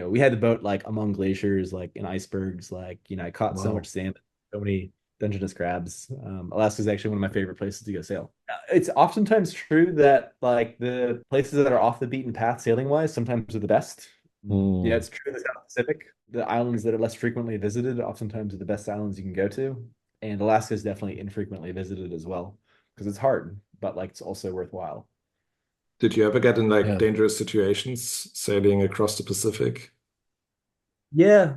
we had the boat like among glaciers, like in icebergs, like, I caught so much Wow. salmon, so many Dungeness crabs. Alaska is actually one of my favorite places to go sail. It's oftentimes true that like the places that are off the beaten path sailing wise sometimes are the best. Yeah, Mm. it's true in the South Pacific. The islands that are less frequently visited oftentimes are the best islands you can go to. And Alaska is definitely infrequently visited as well because it's hard, but like it's also worthwhile. Did you ever get in like Yeah. dangerous situations sailing across the Pacific? Yeah,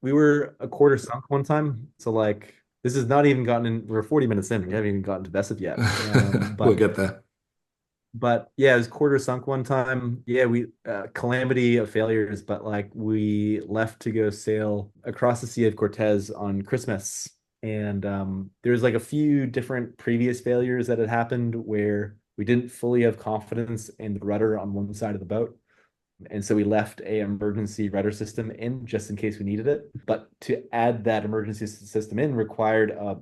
we were a quarter sunk one time. So like this has not even gotten in, we're 40 minutes in. We haven't even gotten to Vessev yet. We'll get there. But yeah, it was quarter sunk one time. Yeah, we calamity of failures, but like we left to go sail across the Sea of Cortez on Christmas. And there was like a few different previous failures that had happened where we didn't fully have confidence in the rudder on one side of the boat. And so we left a emergency rudder system in just in case we needed it. But to add that emergency system in required a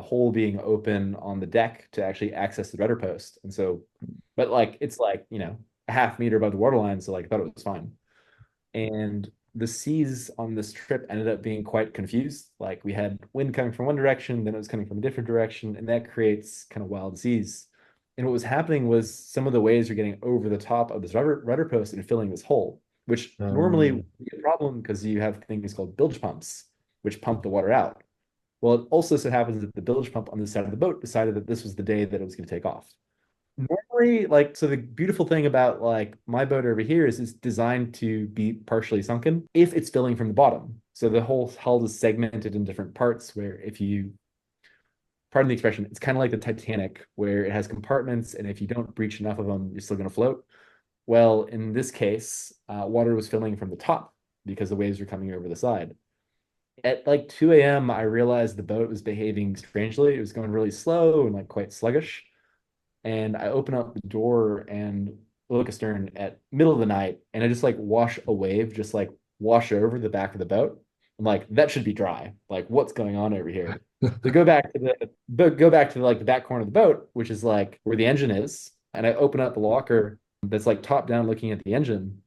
hole being open on the deck to actually access the rudder post. And so, but like it's like a half meter above the waterline, so like I thought it was fine. And the seas on this trip ended up being quite confused. Like we had wind coming from one direction, then it was coming from a different direction, and that creates kind of wild seas. And what was happening was some of the waves were getting over the top of this rudder post and filling this hole, which normally Um, would be a problem because you have things called bilge pumps, which pump the water out. Well, it also so happens that the bilge pump on the side of the boat decided that this was the day that it was going to take off. Normally, like, so the beautiful thing about like my boat over here is it's designed to be partially sunken if it's filling from the bottom. So the whole hull is segmented in different parts where if you, pardon the expression, it's kind of like the Titanic where it has compartments and if you don't breach enough of them, you're still going to float. Well, in this case, water was filling from the top because the waves were coming over the side. At like 2 a.m., I realized the boat was behaving strangely. It was going really slow and like quite sluggish. And I open up the door and look astern at middle of the night, and I just like wash a wave, just like wash over the back of the boat. I'm like, that should be dry. Like, what's going on over here? So go back to like the back corner of the boat, which is like where the engine is, and I open up the locker that's like top down looking at the engine.